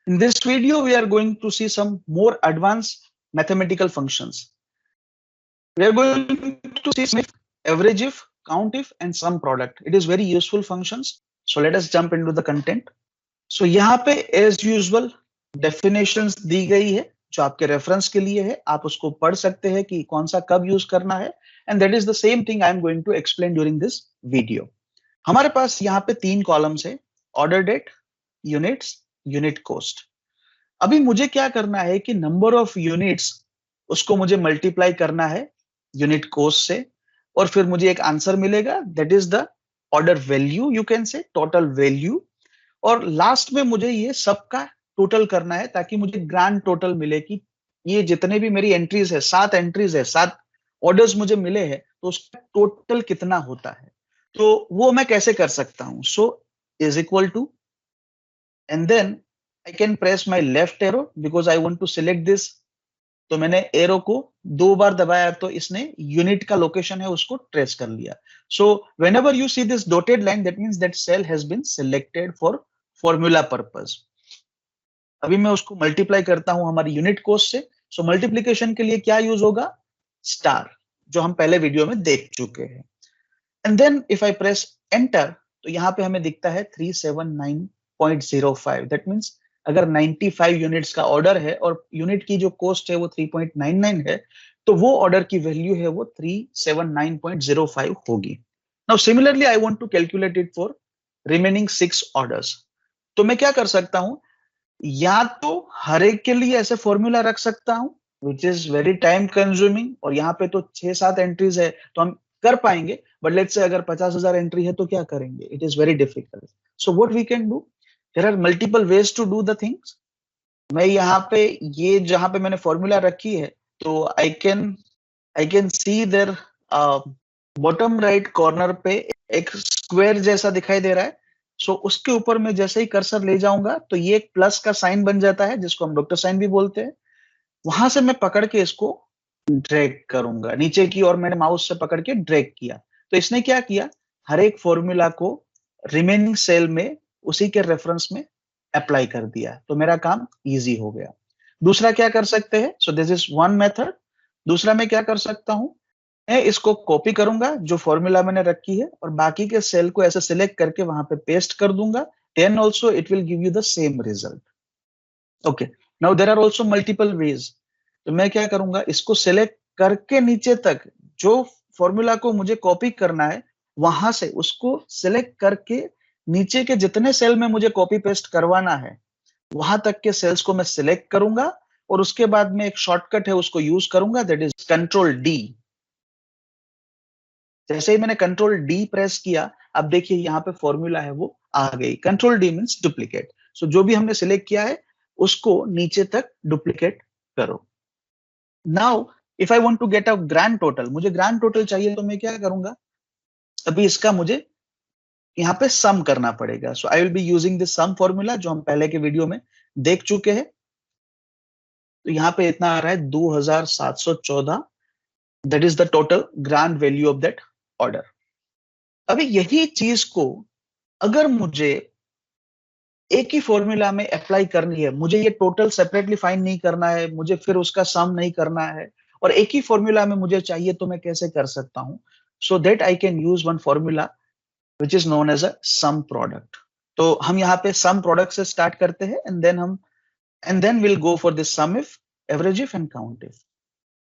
In this video, we are going to see some more advanced mathematical functions. We are going to see sum if, average if, count if, and sum product. It is very useful functions. So let us jump into the content. So यहाँ पे as usual definitions दी गई है जो आपके reference के लिए है. आप उसको पढ़ सकते हैं कि कौन सा कब यूज करना है. And that is the same thing I am going to explain during this video. हमारे पास यहाँ पे 3 कॉलम्स है. Order date, units, unit cost. अभी मुझे क्या करना है कि नंबर ऑफ यूनिट्स उसको मुझे मल्टीप्लाई करना है यूनिट कॉस्ट से और फिर मुझे एक आंसर मिलेगा. That is the order value, you can say total value. और लास्ट में मुझे ये सबका टोटल करना है ताकि मुझे ग्रैंड टोटल मिले कि ये जितने भी मेरी एंट्रीज है, 7 एंट्रीज है, 7 ऑर्डर्स मुझे मिले हैं, तो उसका टोटल कितना होता है. तो वो मैं कैसे कर सकता हूं. So is equal to and then I can press my left arrow because I want to select this. तो मैंने एरो को 2 बार दबाया तो इसने यूनिट का लोकेशन है उसको ट्रेस कर लिया. So whenever you see this dotted line, that means that cell has been selected for formula purpose. अभी मैं उसको मल्टीप्लाई करता हूं हमारी यूनिट कॉस्ट से. सो मल्टीप्लीकेशन के लिए क्या यूज होगा? स्टार, जो हम पहले वीडियो में देख चुके हैं. And then if I press enter तो यहाँ पे हमें दिखता है 379.05. दैट मीन्स अगर 95 यूनिट्स का ऑर्डर है और यूनिट की जो कॉस्ट है वो 3.99 है, तो वो ऑर्डर की वैल्यू है वो 379.05 होगी. Now similarly I want to calculate it for remaining 6 orders. तो मैं क्या कर सकता हूं, या तो हर एक के लिए ऐसे फॉर्मूला रख सकता हूं which is very time consuming, और यहाँ पे तो 6-7 एंट्रीज है तो हम कर पाएंगे, बट लेट्स से अगर 50,000 एंट्री है तो क्या करेंगे? It is very difficult. So what we can do, there are multiple ways to do the things. मैं यहाँ पे ये जहां पे मैंने फॉर्मूला रखी है तो I can see there bottom right corner पे एक स्क्वायर जैसा दिखाई दे रहा है. सो उसके ऊपर मैं जैसे ही कर्सर ले जाऊंगा तो ये एक प्लस का साइन बन जाता है जिसको हम डॉक्टर साइन भी बोलते हैं. वहां से मैं पकड़ के इसको ड्रैग करूंगा नीचे की और मैंने माउस से पकड़ के ड्रैग किया तो इसने क्या किया, हर एक फॉर्मूला को रिमेनिंग सेल में उसी के रेफरेंस में अप्लाई कर दिया. तो मेरा काम इजी हो गया. दूसरा क्या कर सकते हैं, so this is one method. दूसरा मैं क्या कर सकता हूं, मैं इसको कॉपी करूंगा जो फॉर्मूला मैंने रखी है और बाकी के सेल को ऐसे सिलेक्ट करके वहां पे पेस्ट कर दूंगा. Then also it will give you the same result. Okay, now there are also multiple ways. तो मैं क्या करूंगा, इसको सिलेक्ट करके नीचे तक जो फॉर्मूला को मुझे कॉपी करना है वहां से उसको सिलेक्ट करके नीचे के जितने सेल में मुझे कॉपी पेस्ट करवाना है वहां तक के सेल्स को मैं सिलेक्ट करूंगा और उसके बाद में एक शॉर्टकट है उसको यूज करूंगा, दैट इज कंट्रोल डी. जैसे ही मैंने कंट्रोल डी प्रेस किया, अब देखिए यहाँ पे फॉर्मूला है वो आ गई. Control D means duplicate. So जो भी हमने सिलेक्ट किया है उसको नीचे तक डुप्लीकेट करो. Now if I want to get a grand total, मुझे ग्रैंड टोटल चाहिए तो मैं क्या करूंगा, अभी इसका मुझे यहाँ पे सम करना पड़ेगा. So I will be using this sum formula जो हम पहले के वीडियो में देख चुके हैं. तो यहाँ पे इतना आ रहा है 2714. That is the total grand value of that order. अभी यही चीज को अगर मुझे एक ही फॉर्मूला में अप्लाई करनी है, मुझे ये टोटल सेपरेटली फाइंड नहीं करना है, मुझे फिर उसका सम नहीं करना है और एक ही फॉर्मूला में मुझे चाहिए, तो मैं कैसे कर सकता हूं. So that I can use one formula which is known as a sum product. तो हम यहाँ पे sum product से स्टार्ट करते हैं and then we'll go for this sum if, average if and count if.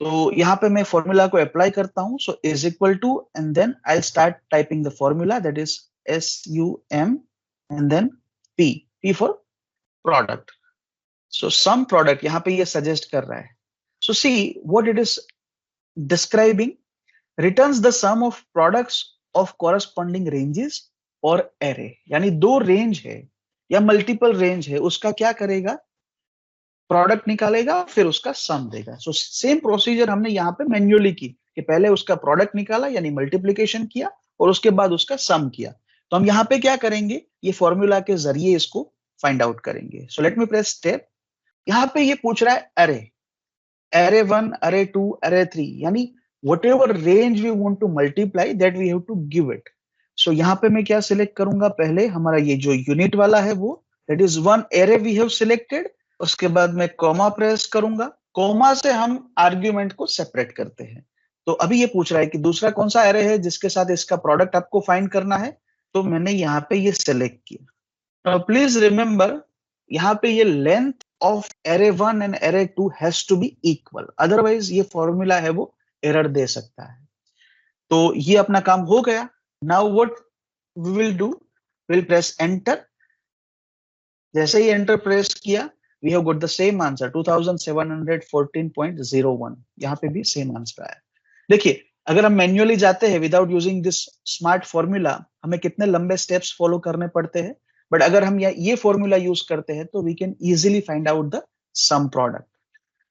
तो यहाँ पे मैं फॉर्मूला को अप्लाई करता हूँ. so is equal to and then I'll start typing the formula, that is SUM and then P for product. so sum product यहाँ पे ये suggest कर रहा है. so see what it is describing, returns the sum of products of corresponding ranges और array. यानी 2 range है या मल्टीपल रेंज है, उसका क्या करेगा, प्रोडक्ट निकालेगा फिर उसका सम देगा. सो सेम प्रोसीजर हमने यहाँ पे मैन्युअली की कि पहले उसका प्रोडक्ट निकाला यानी मल्टीप्लिकेशन किया और उसके बाद उसका सम किया. तो हम यहाँ पे क्या करेंगे, ये फॉर्मूला के जरिए इसको फाइंड आउट करेंगे. सो लेट मी प्रेस स्टेप. यहाँ पे ये पूछ रहा है array 1, array 2, array 3, यानी whatever range we want to multiply that we have to give it. so यहाँ पे मैं क्या सिलेक्ट करूंगा, पहले हमारा ये जो यूनिट वाला है वो, that is one array we have selected. उसके बाद मैं कॉमा प्रेस करूंगा, कॉमा से हम आर्ग्यूमेंट को सेपरेट करते हैं। तो अभी ये पूछ रहा है कि दूसरा कौन सा एरे है जिसके साथ इसका प्रोडक्ट आपको फाइंड करना है, तो मैंने यहाँ पे ये सिलेक्ट किया। प्लीज रिमेंबर, यहाँ पे ये length of array 1 and array 2 has to be equal, otherwise ये फॉर्मूला है वो एरर दे सकता है। तो ये अपना काम हो गया। Now what we will do, will press enter. जैसे ही एंटर प्रेस किया, we have got the same answer 2714.01। यहाँ पे भी सेम आंसर आया। देखिए, अगर हम मैन्युअली जाते हैं without using this smart formula, हमें कितने लंबे स्टेप्स फॉलो करने पड़ते हैं, बट अगर हम ये फॉर्मूला यूज करते हैं तो we can easily find out the sum product.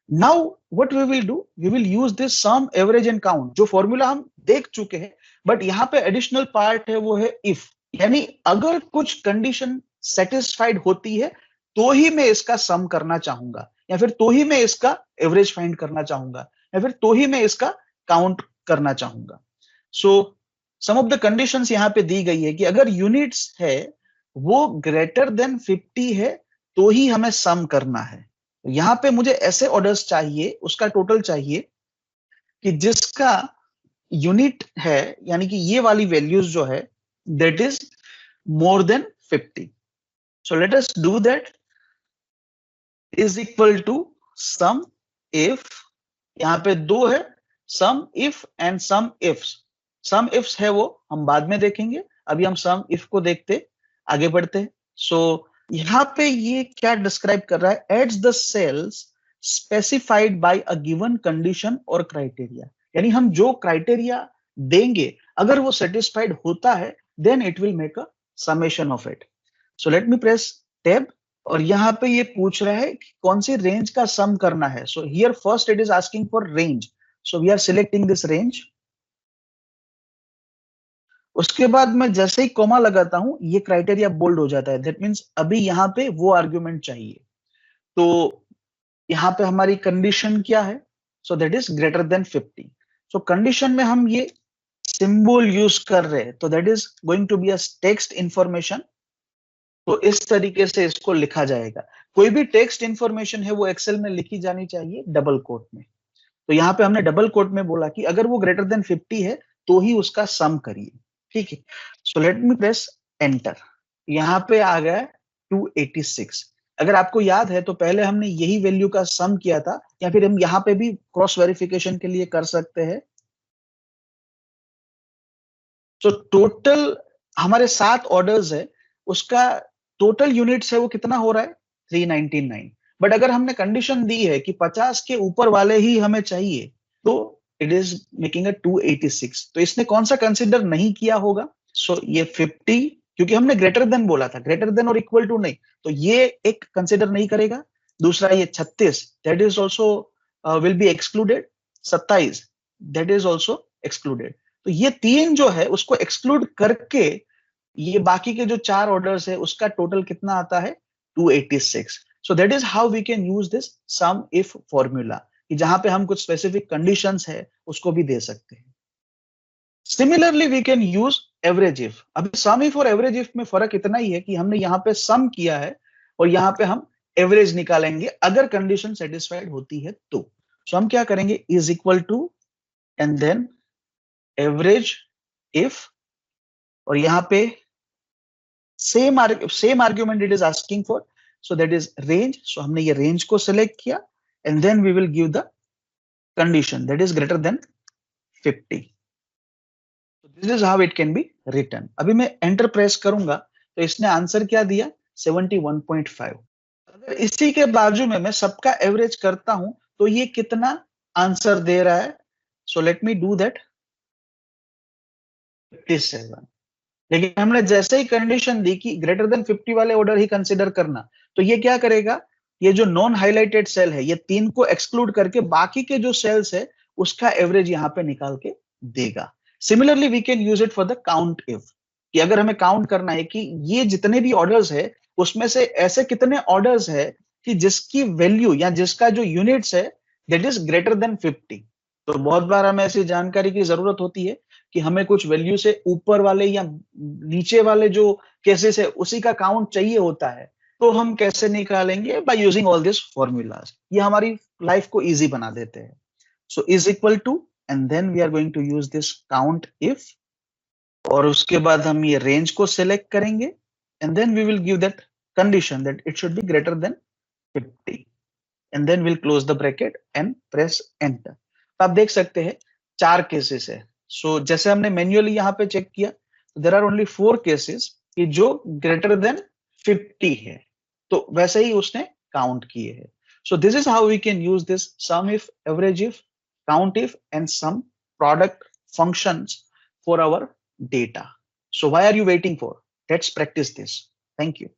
Now what we will do, we will use this sum average and count. जो फॉर्मूला हम देख चुके हैं, बट यहाँ पे एडिशनल पार्ट है, वो है इफ। यानी अगर कुछ कंडीशन सेटिस्फाइड होती है तो ही मैं इसका सम करना चाहूंगा, या फिर तो ही मैं इसका एवरेज फाइंड करना चाहूंगा, या फिर तो ही मैं इसका काउंट करना चाहूंगा। सो सम ऑफ द कंडीशंस यहाँ पे दी गई है कि अगर यूनिट्स है वो ग्रेटर देन 50 है तो ही हमें सम करना है। यहाँ पे मुझे ऐसे ऑर्डर्स चाहिए, उसका टोटल चाहिए कि जिसका यूनिट है, यानी कि ये वाली वैल्यूज जो है that is more than 50। So let us do that. Is equal to sum if, यहाँ पे दो है, sum if and sum ifs. Sum ifs है वो हम बाद में देखेंगे, अभी हम सम इफ को देखते आगे बढ़ते हैं। सो यहाँ पे ये क्या डिस्क्राइब कर रहा है, adds the cells specified by a given condition और क्राइटेरिया। यानी हम जो क्राइटेरिया देंगे अगर वो सेटिस्फाइड होता है then it will make a summation of it. So let me press tab, और यहाँ पे ये पूछ रहा है कि कौन सी रेंज का सम करना है। So here first it is asking for range, so we are selecting this range. उसके बाद मैं जैसे ही कॉमा लगाता हूं ये क्राइटेरिया बोल्ड हो जाता है, दैट मींस अभी यहाँ पे वो आर्गुमेंट चाहिए। तो यहाँ पे हमारी कंडीशन क्या है, so that is greater than 50। So condition में हम ये सिंबल यूज कर रहे हैं, तो that is going to be a text information. तो इस तरीके से इसको लिखा जाएगा। कोई भी टेक्स्ट इंफॉर्मेशन है वो एक्सेल में लिखी जानी चाहिए डबल कोट में। तो यहाँ पे हमने डबल कोट में बोला कि अगर वो ग्रेटर देन 50 है तो ही उसका सम करिए, ठीक है। सो लेट मी प्रेस एंटर। यहाँ पे आ गया 286। अगर आपको याद है तो पहले हमने यही वैल्यू का सम किया था, या फिर हम यहाँ पे भी क्रॉस वेरिफिकेशन के लिए कर सकते हैं। तो टोटल हमारे 7 ऑर्डर्स है, उसका टोटल यूनिट्स है वो कितना हो रहा है 399। बट अगर हमने कंडीशन दी है कि 50 के ऊपर वाले ही हमें चाहिए तो इट इज मेकिंग अ 286। तो इसने कौन सा कंसिडर नहीं किया होगा, सो ये 50, क्योंकि हमने ग्रेटर देन बोला था, ग्रेटर देन और इक्वल टू नहीं, तो ये एक कंसिडर नहीं करेगा। दूसरा ये 36 that is also will be excluded. 27 that is also excluded. तो ये 3 जो है उसको एक्सक्लूड करके ये बाकी के जो 4 ऑर्डर्स है उसका टोटल कितना आता है 286। So that is how we can use this sum if formula, कि जहां पे हम कुछ स्पेसिफिक कंडीशंस है उसको भी दे सकते हैं। Similarly we can use average if. अभी सम इफ और एवरेज इफ में फर्क इतना ही है कि हमने यहाँ पे सम किया है और यहाँ पे हम एवरेज निकालेंगे अगर कंडीशन सेटिस्फाइड होती है तो। सो हम क्या करेंगे, is equal to and then average if, और यहाँ पे same argument it is asking for, so that is range. So हमने ये रेंज को सिलेक्ट किया and then we will give the condition that is greater than 50। This is how it can be written. अभी मैं enter press करूंगा तो इसने answer क्या दिया 71.5। अगर इसी के बाजू में मैं सबका एवरेज करता हूं तो ये कितना आंसर दे रहा है, सो लेट मी डू दैट 57। लेकिन हमने जैसे ही कंडीशन दी कि ग्रेटर देन 50 वाले ऑर्डर ही कंसीडर करना, तो ये क्या करेगा, ये जो नॉन हाइलाइटेड सेल है ये 3 को एक्सक्लूड करके बाकी के जो सेल्स है उसका एवरेज यहाँ पे निकाल के देगा। Similarly we can use it for the count if, कि अगर हमें काउंट करना है कि ये जितने भी ऑर्डर्स है उसमें से ऐसे कितने ऑर्डर्स है कि जिसकी वैल्यू या जिसका जो यूनिट्स है दैट इज ग्रेटर देन 50। तो बहुत बार हमें ऐसी जानकारी की जरूरत होती है कि हमें कुछ वैल्यू से ऊपर वाले या नीचे वाले जो केसेस है उसी का काउंट चाहिए होता है। तो हम कैसे निकालेंगे? By using all this formulas. ये हमारी लाइफ को इजी बना देते हैं। So is equal to, and then we are going to use this count if, और उसके बाद हम ये रेंज को सिलेक्ट करेंगे, and then we will give that condition that it should be greater than 50, and then will close the bracket and press enter. तो आप देख सकते हैं 4 केसेस है। सो जैसे हमने मैन्युअली यहाँ पे चेक किया, देर आर ओनली 4 केसेस कि जो ग्रेटर देन 50 है, तो वैसे ही उसने काउंट किए हैं। So this is how we can use this sum if, average if, count if, and some product functions for our data. So why are you waiting for? Let's practice this. Thank you.